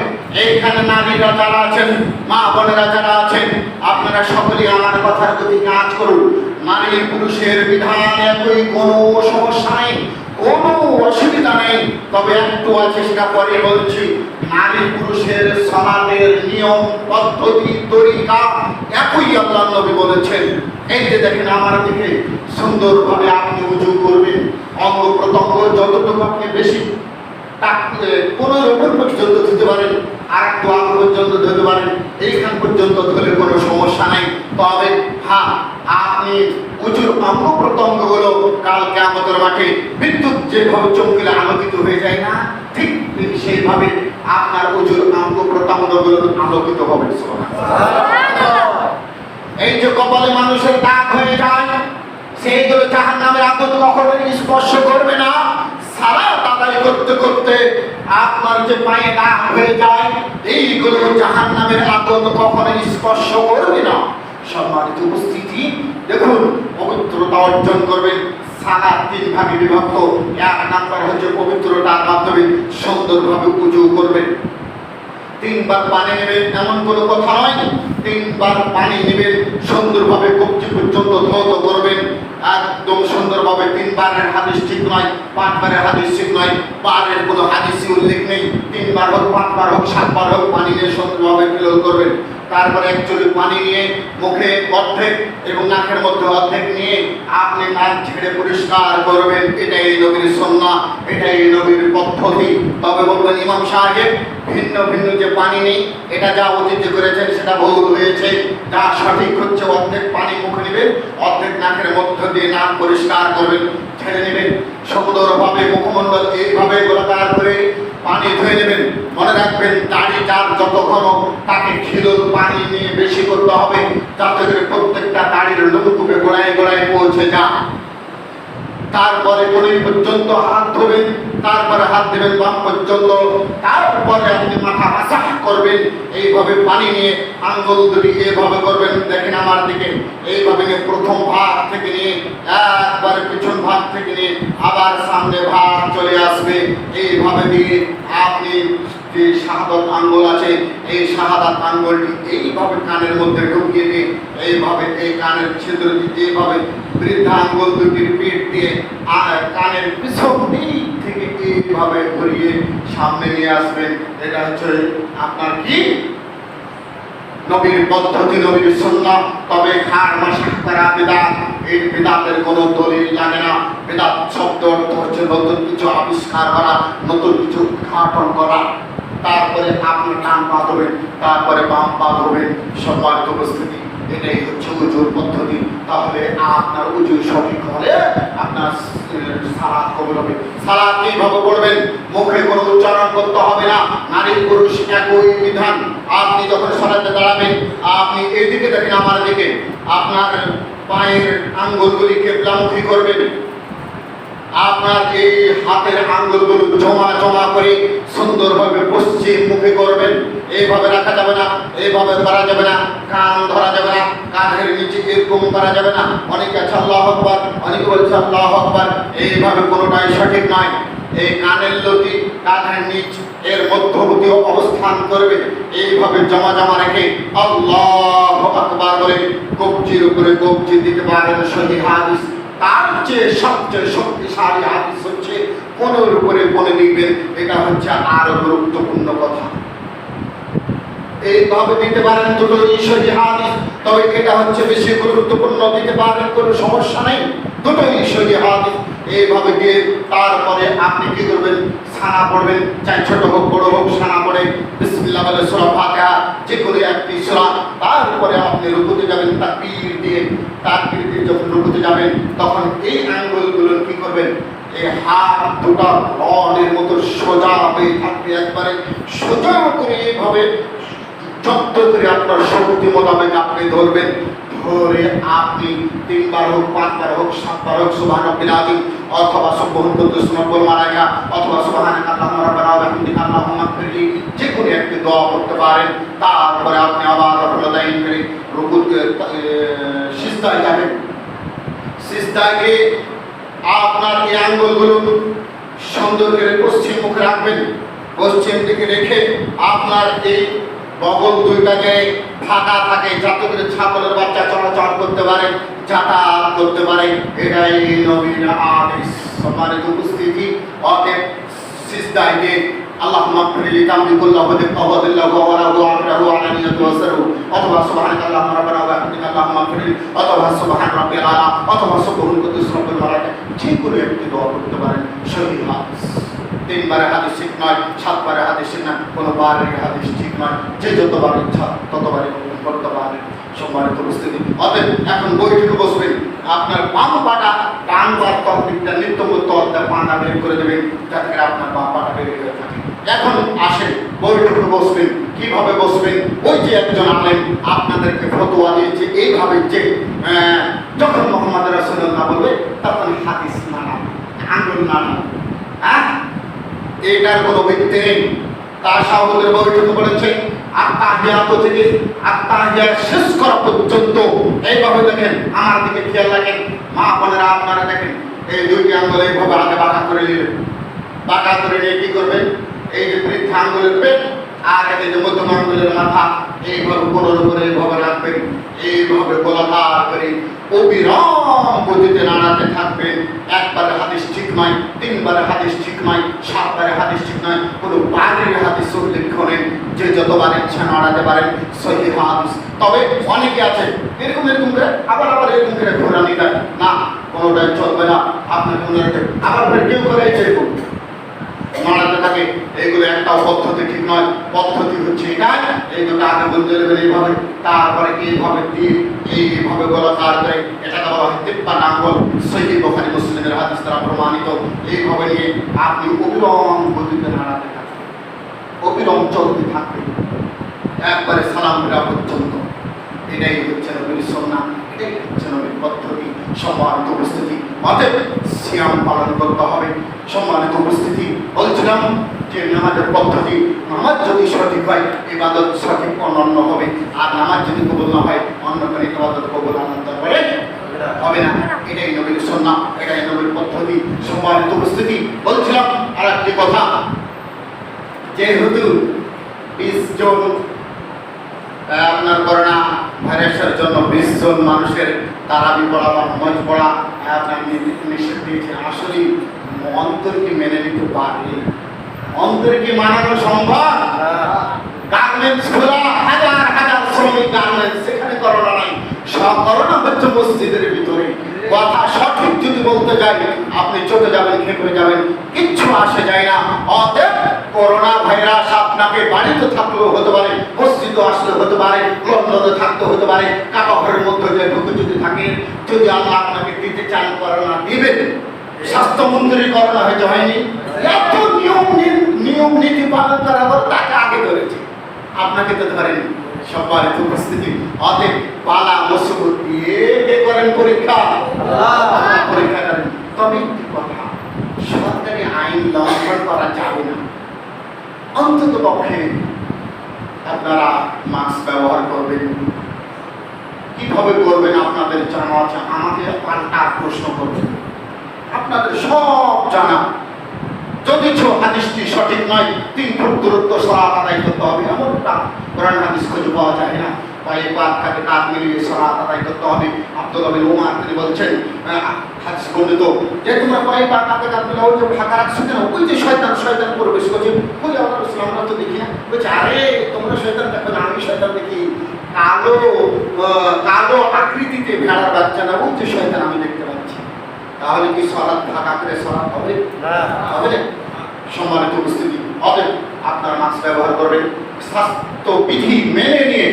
এইখানে নারীরা যারা আছেন, মা বোনেরা যারা আছেন, আপনারা সকলেই আমার কথার প্রতি কাজ করুন। নারী পুরুষের বিধান একই, কোনো সমস্যা নেই, কোনো অসুবিধা নেই। তবে একটু আছে, সেটা পরে বলছি। নারী পুরুষের সালাতের নিয়ম পদ্ধতি তরিকা একই, আল্লাহ নবী বলেছেন। এই যে দেখেন আমার দিকে, সুন্দরভাবে আপনি উজু করবেন। অঙ্গ প্রত্যঙ্গ যতটুকু আপনি বেশি 15 পর্যন্ত ধুতে পারেন, আর একটু আগ পর্যন্ত ধুতে পারেন, এইখান পর্যন্ত ধরে কোনো সমস্যা নাই। তবে হ্যাঁ, আপনি উজুর অঙ্গ প্রত্যঙ্গগুলো কাল কিয়ামতের মাঠে বিদ্যুৎ যেভাবে চমকিলে আলোকিত হয়ে যায় না, ঠিক সেইভাবে আপনার উজুর অঙ্গ প্রত্যঙ্গগুলো আলোকিত হবে। এই যে কপালে মানুষের দাগ হয়ে যায়, সেইগুলো জাহান্নামের আগুন কখনোই স্পর্শ করবে না। সালাত আদায় করতে করতে আপনার যে পায়ে দাগ হয়ে যায়, এইগুলো জাহান্নামের আগুন কখনোই স্পর্শ করবে না। সম্মানিত উপস্থিতি, দেখুন, পবিত্রতা অর্জন করবেন। সালাত 3 ভাগে বিভক্ত। 1 নাম্বার হচ্ছে পবিত্রতার মাধ্যমে সুন্দরভাবে উজু করবেন। তিনবার পানি নেবেন এমন কোনো কথা নয়, তিনবার পানি নেবেন, সুন্দরভাবে কবজি পর্যন্ত ধৌত করবেন, একদম সুন্দরভাবে। তিনবারের হাদিস ঠিক নয়, পাঁচবারের হাদিস ঠিক নয়, বারের কোনো হাদিসই উল্লেখ নেই। তিনবার হোক, পাঁচবার হোক, সাতবার হোক, পানি নিয়ে সুন্দরভাবে ফিল করবেন। তারপরে একচুয়ালি পানি নিয়ে মুখে অর্ধেক এবং নাকের মধ্যে অর্ধেক নিয়ে আপনি নাক ছেড়ে পরিষ্কার করবেন। এটাই নবীর সুন্নাহ, এটাই নবীর পদ্ধতি। তবে বলবেন ইমাম সাহেব ভিন্ন ভিন্ন যে পানি নেই, এটা যা অতীতে করেছেন সেটা ভুল হয়েছে। যা সঠিক হচ্ছে অর্ধেক পানি মুখে নেবেন, অর্ধেক নাকের মধ্য দিয়ে নাক পরিষ্কার করবেন, ছেড়ে নেবেন সুন্দরভাবে। মুখমণ্ডল এইভাবে গোলাকার করে পানি ধুয়ে নেবেন। মনে রাখবেন দাড়ি যার যত ঘন তাকে খিলুর পানি নিয়ে বেশি করতে হবে, যাতে করে প্রত্যেকটা দাড়ির লোমকূপে গোড়ায় গোড়ায় পৌঁছে যায়। তারপরে কোনই পর্যন্ত হাত ধোবেন, তারপরে হাত দেবেন বাম পর্যন্ত, তারপরে আপনি মাথা মাসাহ করবেন। এইভাবে পানি নিয়ে আঙ্গুল দুটি এইভাবে করবেন, দেখেন আমার দিকে। এইভাবে নিয়ে প্রথম ভাগ থেকে নিয়ে একবারে পিছন ভাগ থেকে নিয়ে আবার সামনে ভাগ চলে আসবে। এইভাবে দিয়ে আপনি যে শাহাদাত আঙ্গুল আছে, এই শাহাদাত আঙ্গুলটি এইভাবে কানের মধ্যে ঢুকিয়ে দিয়ে এইভাবে এই কানের ছিদ্র দিয়ে এইভাবে বৃদ্ধা আঙ্গুল দুটির পিঠ দিয়ে আর কানের পিছন দিক থেকে এইভাবে ঘুরিয়ে সামনে নিয়ে আসবেন। এটা হচ্ছে আপনার কি নবীর পদ্ধতি, নবীর সুন্নাহ। তবে খার মাসাহ করা বিদআত, এই বিদআতের কোনো দলিল লাগে না। বিদআত শব্দ অর্থ হচ্ছে নতুন কিছু আবিষ্কার করা, নতুন কিছু উদ্ঘাটন করা। তারপরে আপনি ডান পা ধোবেন, তারপরে বাম পা ধোবেন। সম্মানিত উপস্থিতি, এটাই হচ্ছে উজুর পদ্ধতি। তাহলে আপনার উজু সঠিক হলে আপনার সালাত কবুল হবে। সালাত কিভাবে পড়বেন? মুখে কোনো উচ্চারণ করতে হবে না, নারী পুরুষ একই বিধান। আপনি যখন সালাতে দাঁড়াবেন, আপনি এইদিকে দেখেন আমার দিকে, আপনার পায়ের আঙ্গুলগুলি কিবলামুখী করবেন। আপনার এই হাতের আঙ্গুলগুলো জমা জমা করে সুন্দরভাবে পশ্চিম মুখে করবেন। এইভাবে রাখা যাবে না, এইভাবে করা যাবে না, কান ধরা যাবে না, কানের নিচে এরকম করা যাবে না। অনেকে আছে আল্লাহু আকবার, অনেকে বলছে আল্লাহু আকবার, এইভাবে কোনোটাই সঠিক নয়। এই কানের লতি কানের নিচ এর মধ্যবর্তী অবস্থান করবে। এইভাবে জমা জমা রেখে আল্লাহু আকবার বলে কবজির উপরে কবজি দিতে পারেন। সহিহ হাদিস। তার চেয়ে সবচেয়ে শক্তিশালী হাদিস হচ্ছে কোনের উপরে কোনে দিবেন। এটা হচ্ছে আরো গুরুত্বপূর্ণ কথা। এইভাবে দিতে পারেন, দুটোই সহিহ হাদিস। তবে এটা হচ্ছে বেশি গুরুত্বপূর্ণ, দিতে পারেন, কোনো সমস্যা নেই, দুটোই সহিহ হাদিস। এইভাবে দিয়ে তারপরে আপনি কি করবেন? সানা পড়বেন, চাই ছোট হোক বড় হোক, সানা পড়ে বিসমিল্লাহ বলে সূরা ফাতিহা, যে কোনো একটি সূরা। তারপরে আপনি রুকুতে যাবেন তাকবীর দিয়ে। তাকবীর দিয়ে যখন রুকুতে যাবেন, তখন এই আঙ্গুলগুলো কি করবেন? এই হাত দুটো রডের মতো সোজা হয়ে থাকবে, একবারে সোজা করে এইভাবে যত্ন করে আপনার শক্তি মোতাবেক আপনি ধরবেন। ধরে আপনি তিনবার হোক, পাঁচবার হোক, সাতবার হোক সুবহানাল্লাহিল আযীম অথবা সুবহান কুদ্দুস রব্বুল মালাইকা অথবা সুবহানাকা আল্লাহুম্মা রাব্বানা ওয়া বিহামদিকা আল্লাহুম্মা ইগফিরলি, যে কোনো একটি দোয়া করতে পারেন। তারপরে আপনি আবার রফুদাইন করে রুকুতে সিজদায় যাবেন। সিজদায় গিয়ে আপনার এই আঙ্গুলগুলো সুন্দর করে পশ্চিম মুখে রাখবেন। পশ্চিম দিকে রেখে আপনার এই বগল দুইটাকে ফাঁকা থাকে, যাতে করে ছাগলের বাচ্চা চলাচল করতে পারে, যাতায়াত করতে পারে। এটাই নবীর আদেশ। সম্মানিত উপস্থিতি, অতএব সিজদায় গিয়ে আল্লাহুম্মা ইগফিরলি তামলিকুল্লাহু ওয়া তাওয়াদিল্লাহু ওয়া রাহু আমরাহু আলানিয়াতু ওয়া সিররু অথবা সুবহানাকা আল্লাহুম্মা রাব্বানা ওয়া বিহামদিকা আল্লাহুম্মা ইগফিরলি অথবা সুবহান রাব্বিল আলা অথবা সুবহান কুদ্দুস রব্বুল মালাইকা, যে কোনো একটি দোয়া করতে পারেন। সহিহ হাদিস। তিনবারের হাদিস ঠিক নয়, সাতবারের হাদিস ঠিক নয়, কোনো বারের হাদিস ঠিক নয়। যে যতবার ইচ্ছা ততবারই করতে পারেন। সম্মানিত উপস্থিতি, অতএব এখন বৈঠকে বসবেন। আপনার বাম পাটা ডান পার তহবিলটা নিত্যমতো পাটা বের করে দেবেন, যাতে করে আপনার বাম পাটা বের হয়ে থাকে। এখন আসেন বৈঠকে বসবেন। কিভাবে বসবেন? ওই যে একজন আলেম আপনাদেরকে ফতোয়া দিয়েছে এইভাবে যে যখন মুহাম্মদ রাসূলুল্লাহ বলবে তখন হাদিস মানা, আঙ্গুল নাড়া। হ্যাঁ, এটার কোনো ভিত্তি নেই। তার সাহাবাদের বৈঠকে বলেছে আত্তাহিয়াত থেকে আত্তাহিয়াত শেষ করা পর্যন্ত এইভাবে দেখেন, আমার দিকে খেয়াল রাখেন মা বোনেরা, আপনারা দেখেন এই দুইটি আঙ্গুল এইভাবে আগে বাঁকা করে নিলেন। বাঁকা করে নিয়ে কি করবেন? এই যে বৃদ্ধা আঙ্গুলের পেট আর এই যে মধ্যম আঙ্গুলের মাথা এইভাবে কোলের উপরে এইভাবে রাখবেন, এইভাবে গোলাকার করে অবিরাম গতিতে নাড়াতে থাকবেন। একবারে হাদিস ঠিক নয়, তিনবারে হাদিস ঠিক নয়, সাতবারে হাদিস ঠিক নয়, কোনো বাইরের হাদিস উল্লেখ নেই যে যতবার ইচ্ছা নাড়াতে পারেন সহিহ হাদিস। তবে অনেকে আছে এরকম এরকম করে আবার এরকম করে ঘোরানি দেয়, না কোনোটাই চলবে না। আপনাকে মনে রাখতে আবার কেউ করে এরকম নাড়াতে থাকে, এইগুলো একটাও পদ্ধতি ঠিক নয়। পদ্ধতি হচ্ছে এটাই, এই দুটো আগে বলতে দেবেন এইভাবে, তারপরে এইভাবে দিয়ে এইভাবে গোলাকার করে, এটাকে বলা হয় তিপ্পান আঙ্গুল। সহিহ বুখারী মুসলিমের হাদিস দ্বারা প্রমাণিত। এইভাবে নিয়ে আপনি অবিরাম গতিতে নাড়াতে থাকবেন, অবিরাম চলতে থাকবেন একবারে সালাম ফেরা পর্যন্ত। এটাই হচ্ছে নবীর সুন্নাহ, এটাই হচ্ছে নবীর পদ্ধতি। সম্মানিত উপস্থিতি, অতএব সিয়াম পালন করতে হবে। সম্মানিত উপস্থিতি, বলছিলাম যে নামাজের পদ্ধতি, নামাজ যদি সঠিক হয় ইবাদত সঠিক অনন্য হবে, আর নামাজ যদি কবুল না হয় অন্য কোনো ইবাদত কবুল আনন্দ করে হবে না। এটাই নবীর সুন্নাহ, এটাই নবীর পদ্ধতি। সম্মানিত উপস্থিতি, বলছিলাম আর একটি কথা, যেহেতু 20 জন আপনার করোনা ভাইরাসের জন্য 20 জন মানুষের তারাবি পড়া বা নামাজ পড়া আপনার নিষেধ দিয়েছে। আসলে অন্তর কি মেনে নিতে পারে? অন্তর কি মানানো সম্ভব? গার্মেন্টস খোলা, হাজার হাজার শ্রমিক গার্মেন্টস, সেখানে করোনা নাই। সব করোনা হচ্ছে মসজিদের ভিতরে। কথা সঠিক যদি বলতে যাই আপনি চলে যাবেন, খেপে যাবেন, কিচ্ছু আসে যায় না। অতএব করোনা ভাইরাস আপনাকে বাড়িতে থাকলেও হতে পারে, মসজিদে আসলে হতে পারে, লন্ডনে থাকতে হতে পারে, কাবা ঘরের মধ্যে যে ঢুকে যদি থাকে, যদি আল্লাহ আপনাকে দিতে চান করোনা দিবেন। স্বাস্থ্যমন্ত্রী করোনা হয়তো হয়নি, এত নিয়ম নীতি পালন করার পর তাকে আগে ধরেছে, আপনাকে তো ধরেনি। সম্মানিত উপস্থিতি, অতএব পালা মুসিবত দিয়ে কে করেন পরীক্ষা? আল্লাহ পরীক্ষা করেন। তবে একটি কথা, সরকারি আইন লঙ্ঘন করা যাবে না। অন্তত পক্ষে আপনারা মাস্ক ব্যবহার করবেন। কিভাবে করবেন আপনাদের জানা আছে, আমাকে পাল্টা প্রশ্ন করবেন, আপনাদের সব জানা। যদি হাদিসটি সঠিক নয়, 3 ফুট দূরত্ব সালাত আদায় করতে হবে, এমনটা কোরআন হাদিস খুঁজে পাওয়া যায় না। পায়ে পাকে কাঁধ মিলিয়ে সালাত আদায় করতে হবে। আব্দুল্লাহ বিন উমর তিনি বলছেন, হাদিস বর্ণিত, যে তোমরা পায়ে পাকে কাঁধ মিলাও, যে ফাঁকা রাখছো কেন? ওই যে শয়তান প্রবেশ করছে। ওই আল্লাহ রাসূল আমরা তো দেখি না। বলছে, আরে তোমরা শয়তান দেখো না, আমি শয়তান দেখি। কালো আকৃতিতে ভেড়ার বাচ্চা না, ওই যে শয়তান আমি দেখতে পাচ্ছি। তাহলে কি সালাত ফাঁকা করে সালাত হবে? হবে না। সম্মানিত উপস্থিতি, অতএব আপনারা মাস্ক ব্যবহার করবেন, স্বাস্থ্যবিধি মেনে নিয়ে,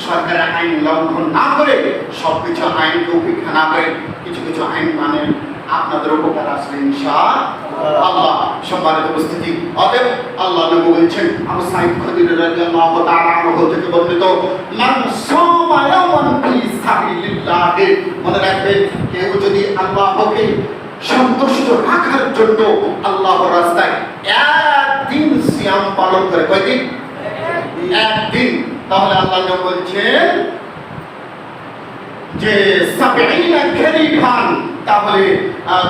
সরকারের আইন লঙ্ঘন না করে, সবকিছু আইনকে উপেক্ষা না করে কিছু কিছু আইন মানেন, আপনাদের উপকার আসবে ইনশাআল্লাহ। সম্মানিত উপস্থিতি, অতএব আল্লাহ নবী বলেছেন, আবু সাঈদ খুদরি রাদিয়াল্লাহু তাআলা আনহু থেকে বর্ণিত, মান সামা ইয়াওমান ফি সাবিলিল্লাহ, মনে রাখবেন, কেউ যদি আল্লাহকে সন্তুষ্ট রাখার জন্য আল্লাহর রাস্তায় একদিন সিয়াম পালন করে, কয়দিন? একদিন, তাহলে আল্লাহ নবী বলছেন যে 70 খরিফান, তাহলে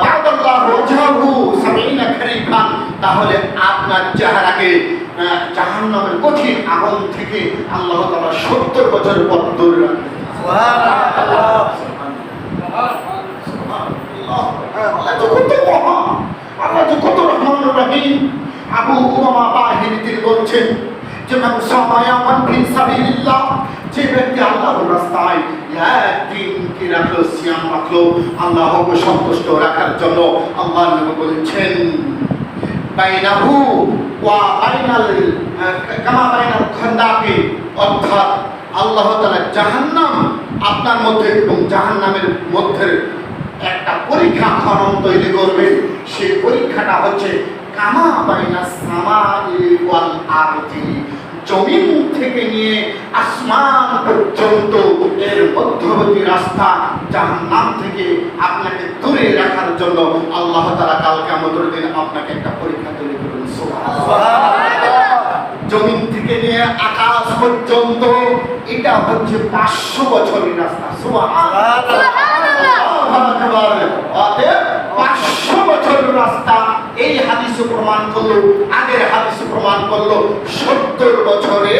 বাদাল্লাহু ওয়াজহু 70 খরিফান, তাহলে আপনার চেহারাকে জাহান্নামের কঠিন আগুন থেকে আল্লাহ তাআলা 70 বছর পর দূরে রাখবেন। সুবহানাল্লাহ, আল্লাহ তো কত রহমান রহিম। আবু উমামা বাহিনী তিনি বলছেন যে মান সামা ইয়াওমান ফি সাবিলিল্লাহ, যে ব্যক্তি আল্লাহর রাস্তায় একদিন কি রাখলো, সিয়াম রাখলো আল্লাহকে সন্তুষ্ট রাখার জন্য, আল্লাহ নবী বলেছেন বাইনাহু ওয়া বাইনাল কামা বাইনাল খান্দাকি, অর্থাৎ আল্লাহ তাআলা জাহান্নাম আপনার মধ্যে এবং জাহান্নামের মধ্যে একটা পরীক্ষা খনন তৈরি করবেন। সেই পরীক্ষাটা হচ্ছে কামা বাইনা সামাই ওয়াল আরদি, জমিন থেকে নিয়ে আসমান পর্যন্ত এর মধ্যবর্তী রাস্তা জাহান্নাম থেকে আপনাকে দূরে রাখার জন্য আল্লাহ তাআলা কাল কিয়ামতের দিন আপনাকে একটা পরীক্ষা তৈরি করবেন। সুবহানাল্লাহ, জমিন থেকে নিয়ে আকাশ পর্যন্ত এটা হচ্ছে 500 বছরের রাস্তা। সুবহানাল্লাহ, 500 বছরের রাস্তা এই হাদিসে প্রমাণ করলো, আগের হাদিসে প্রমাণ করলো 70 বছরে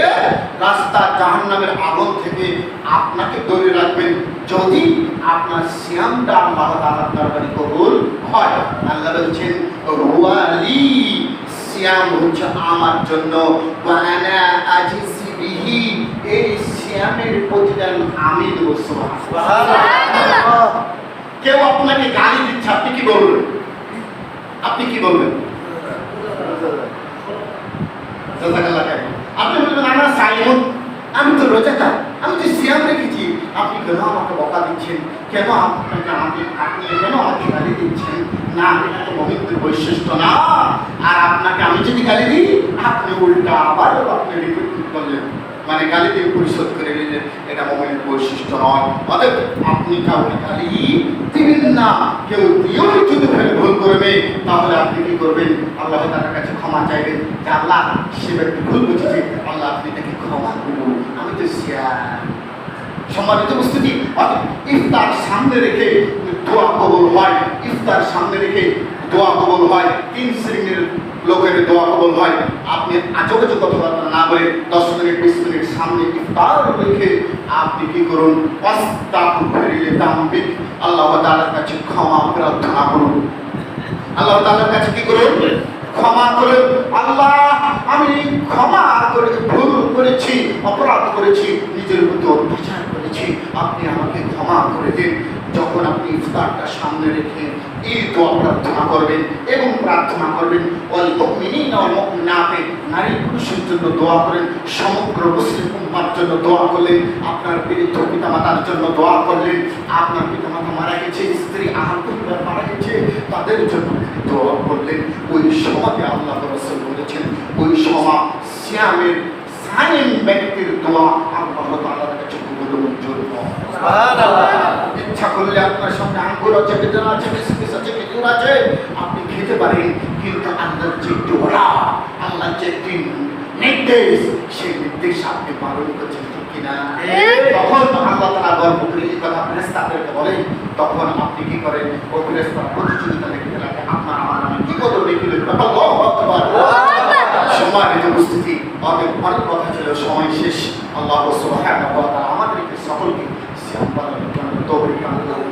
রাস্তা জাহান্নামের আগুন থেকে আপনাকে দূরে রাখবেন যদি আপনার সিয়ামটা আল্লাহ তাআলার দরবারে কবুল হয়। আল্লাহ বলছেন রুয়ালি, সিয়াম হচ্ছে আমার জন্য, ওয়ানা আজিসি বিহি, এই সিয়ামের প্রতিদান আমি দেব। সুবহানাল্লাহ। কেউ আপনাকে গালি দিচ্ছে, আপনি কি বলবেন? আপনি কি বলবেন? আপনি বলবেন আমরা সাইমন, আমি তো রোজাদার, আমি তো সিয়াম রেখেছি, আপনি কেন আমাকে বকা দিচ্ছেন? কেন আপনি কেন আমাকে গালি দিচ্ছেন? না, এটা তো মুমিনদের বৈশিষ্ট্য না। আর আপনাকে আমি যদি গালি দিই, আপনি উল্টা আবার আপনি রিপিট করলেন, মানে গালি দিয়ে পরিশোধ করে নিলেন, এটা মুমিনের বৈশিষ্ট্য নয়। অতএব আপনি কাউকে গালি দিবেন না। কেউ দিয়েও যদি ভুল করবে তাহলে আপনি কি করবেন? আল্লাহ তাআলার কাছে ক্ষমা চাইবেন যে আল্লাহ, সে ব্যক্তি ভুল বুঝেছে, আল্লাহ আপনি তাকে ক্ষমা করুন, আমি তো সিয়াম। সম্মানিত উপস্থিতি, ইফতার সামনে রেখে দোয়া কবুল হয়। ইফতার সামনে রেখে দোয়া কবুল হয়। 3 শ্রেণীর লোকের দোয়া কবুল হয়। আপনি আজেবাজে কথাবার্তা না বলে 10 মিনিট 20 মিনিট সামনে ইফতার রেখে আপনি কি করুন? আস্তাগফিরুল্লাহ তামবিক, আল্লাহ তাআলার কাছে ক্ষমা প্রার্থনা করুন। আল্লাহ তাআলার কাছে কি করুন? ক্ষমা করুন। আল্লাহ, আমি ক্ষমা করে ভুল করেছি, অপরাধ করেছি, নিজের প্রতি অত্যাচার করেছি, আপনি আমাকে ক্ষমা করে দিন। যখন আপনি ইফতারটা সামনে রেখে এই দোয়া প্রার্থনা করবেন এবং প্রার্থনা করবেন ওয়াল মুমিনিনা ওয়াল মুমিনাত, নারী পুরুষের জন্য দোয়া করেন, সমগ্র মুসলিম উম্মার জন্য দোয়া করলেন, আপনার বৃদ্ধ পিতামাতার জন্য দোয়া করলেন, আপনার পিতামাতা মারা গেছে, স্ত্রী আহত পরিবার মারা গেছে, তাদের জন্য দোয়া করলেন। ওই সমাজে আল্লাহ রাসূল বলেছেন, ওই সময় সিয়ামের সাইম ব্যক্তির দোয়া আল্লাহ তাআলার কাছে কবুল মঞ্জুর হয়। সুবহানাল্লাহ। ইচ্ছা করলে আপনার সামনে আঙ্গুর আছে, বেদানা আছে, কিশমিশ আছে, খেজুর আছে, আপনি খেতে পারেন, কিন্তু আল্লাহর যে দোয়া, আল্লাহর যে নির্দেশ, সেই নির্দেশ আপনি পালন করছেন ঠিক কিনা? তখন আল্লাহ তাআলা গর্ব করে এই কথা ফেরেশতাদেরকে বলেন, তখন আপনি কি করেন? ও ফেরেশতা প্রতিযোগিতা লিখতে লাগে, আপনার আমার নামে কি কত লিখে লিখবে। আল্লাহু আকবার। সম্মানিত উপস্থিতি, অনেক কথা ছিল, সময় শেষ। আল্লাহ সুবহানাহু ওয়া তাআলা আমাদেরকে সকলকে সিয়াম পালনের জন্য তৌফিক দান করুন।